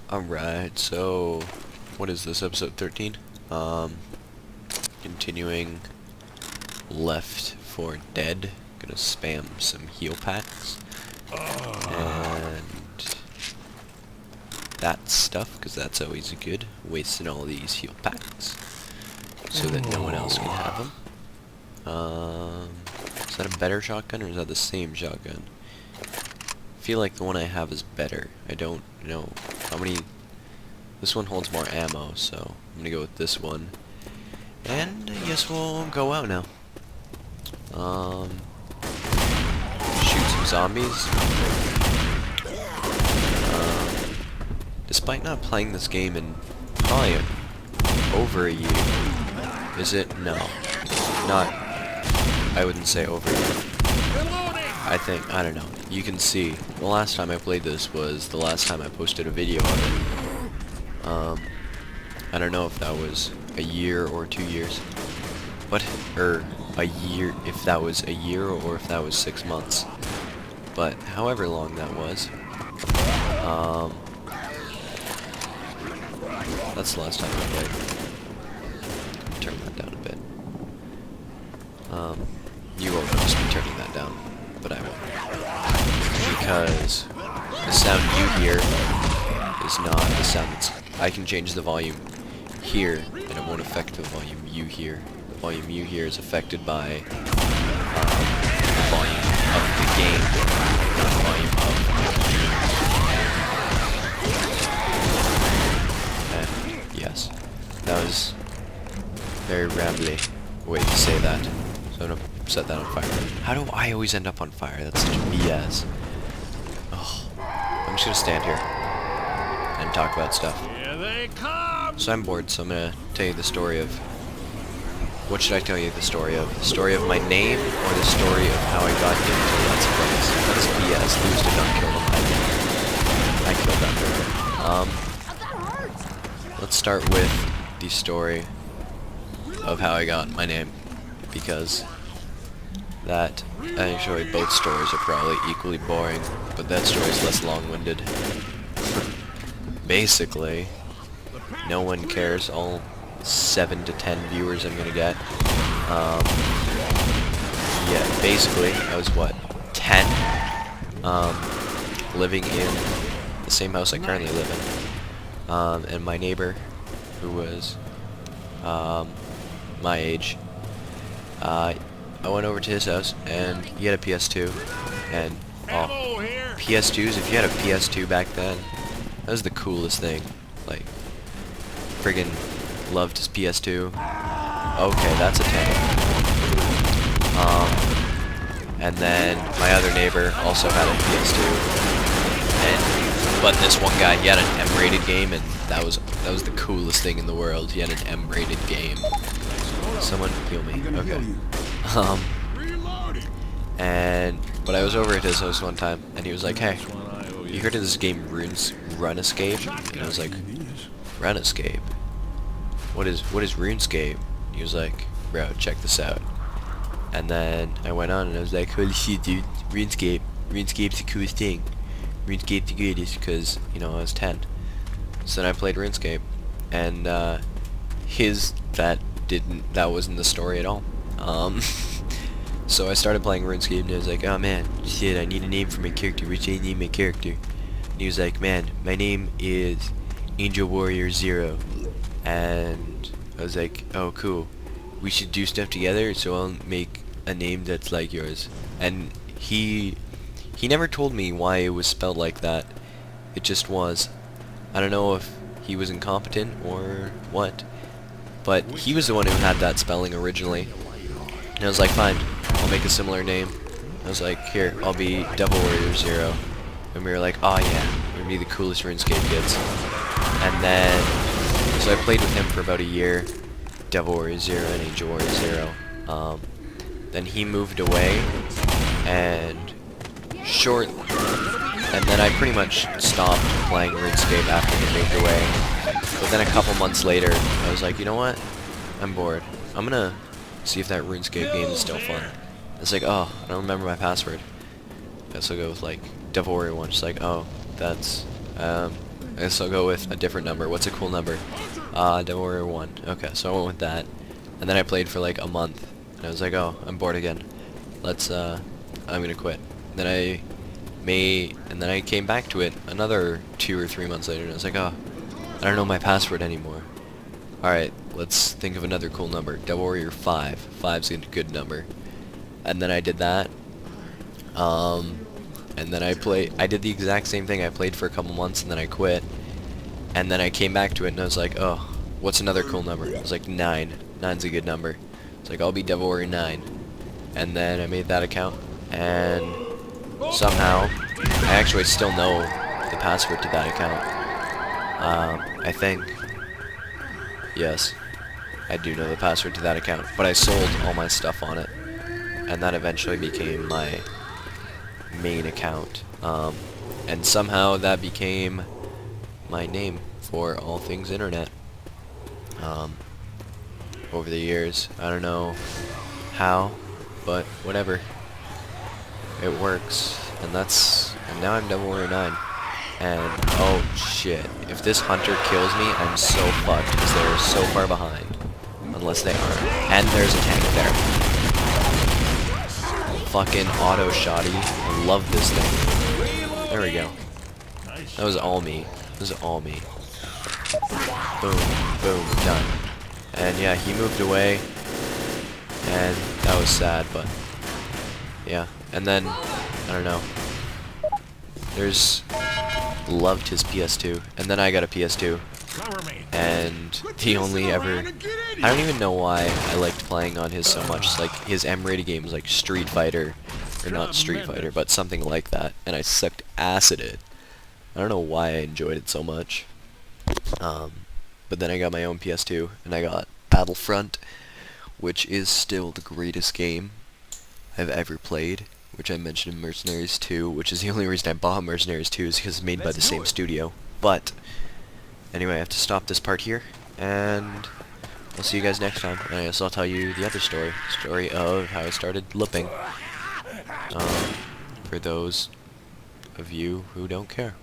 Alright, so what is this, episode 13? Continuing Left 4 Dead. Gonna spam some heal packs. And that stuff, because that's always good. Wasting all these heal packs so that no one else can have them. Is that a better shotgun or is that the same shotgun? I feel like the one I have is better. I don't know how many. This one holds more ammo, so I'm gonna go with this one. And I guess we'll go out now. Shoot some zombies. Despite not playing this game in probably over a year. Is it? No. Not. I wouldn't say over a year. I think, I don't know. You can see, the last time I played this was the last time I posted a video of it. I don't know if that was a year or 2 years. A year, if that was a year or if that was 6 months. But however long that was. That's the last time I played. Turn that down a bit. You won't notice me turning that down, but I will. Because the sound you hear is not the sound that's... I can change the volume here, and it won't affect the volume you hear. The volume you hear is affected by the volume of the game, not the volume of the computer. And yes, that was very rambly way to say that. So I'm gonna set that on fire. How do I always end up on fire? That's such BS. Oh, I'm just gonna stand here and talk about stuff. Here they come! So I'm bored, so I'm gonna tell you the story of... What should I tell you the story of? The story of my name, or the story of how I got into Let's Plays? That's BS. Lose did not kill them. I killed that bird. Let's start with the story of how I got my name, because that... Actually, both stories are probably equally boring, but that story is less long-winded. Basically, no one cares. All 7 to 10 viewers I'm gonna get. Yeah, basically, I was what, 10? Living in the same house I currently live in. And my neighbor, who was my age, I went over to his house and he had a PS2. And Ammo here! PS2s, if you had a PS2 back then, that was the coolest thing. Like, friggin' loved his PS2. Okay, that's a 10. And then my other neighbor also had a PS2. But this one guy, he had an M-rated game, and that was the coolest thing in the world. He had an M-rated game. Someone heal me. Okay. But I was over at his house one time, and he was like, "Hey, you heard of this game RuneScape?" And I was like, "RuneScape? What is RuneScape?" And he was like, "Bro, check this out." And then I went on and I was like, "Holy shit, dude, RuneScape's the coolest thing. RuneScape's the greatest," because, you know, I was 10. So then I played RuneScape, and that wasn't the story at all. So I started playing RuneScape, and I was like, "Oh man, shit, I need a name for my character. Which I name my character?" And he was like, "Man, my name is Angel Warrior Zero." And I was like, "Oh, cool. We should do stuff together, so I'll make a name that's like yours." And he never told me why it was spelled like that. It just was. I don't know if he was incompetent or what, but he was the one who had that spelling originally. And I was like, "Fine, I'll make a similar name." I was like, "Here, I'll be Devil Warrior Zero." And we were like, "Oh yeah, we're gonna be the coolest RuneScape kids." And then, so I played with him for about a year, Devil Warrior Zero and Angel Warrior Zero. Then he moved away, and then I pretty much stopped playing RuneScape after he moved away. But then a couple months later, I was like, "You know what? I'm bored. I'm gonna see if that RuneScape game is still fun." It's like, "Oh, I don't remember my password." I guess I'll go with like Devil Warrior 1. Just like, "Oh, that's I guess I'll go with a different number. What's a cool number? Devil Warrior 1. Okay, so I went with that. And then I played for like a month. And I was like, oh, I'm bored again. I'm gonna quit. Then I came back to it another 2 or 3 months later, and I was like, oh, I don't know my password anymore. Alright, let's think of another cool number. Devil Warrior 5. 5's a good number. And then I did that. And then I did the exact same thing. I played for a couple months, and then I quit. And then I came back to it, and I was like, oh, what's another cool number? I was like, 9. 9's a good number. It's like, I'll be Devil Warrior 9. And then I made that account, and somehow, I actually still know the password to that account. I think. Yes, I do know the password to that account, but I sold all my stuff on it, and that eventually became my main account. And somehow that became my name for all things internet. Over the years, I don't know how, but whatever. It works, and now I'm Devil Warrior 9. And, oh shit, if this hunter kills me, I'm so fucked, because they're so far behind. Unless they aren't. And there's a tank there. Fucking auto-shotty. I love this thing. There we go. That was all me. That was all me. Boom, boom, done. And yeah, he moved away, and that was sad, but yeah. And then, I don't know, loved his PS2, and then I got a PS2, and he only ever, I don't even know why I liked playing on his so much. It's like, his M-rated games like Street Fighter, or not Street Fighter, but something like that, and I sucked ass at it. I don't know why I enjoyed it so much. But then I got my own PS2, and I got Battlefront, which is still the greatest game I've ever played, which I mentioned in Mercenaries 2, which is the only reason I bought Mercenaries 2 is because it's made by the same studio. But, anyway, I have to stop this part here, and I'll see you guys next time. And I guess I'll tell you the other story of how I started looping, for those of you who don't care.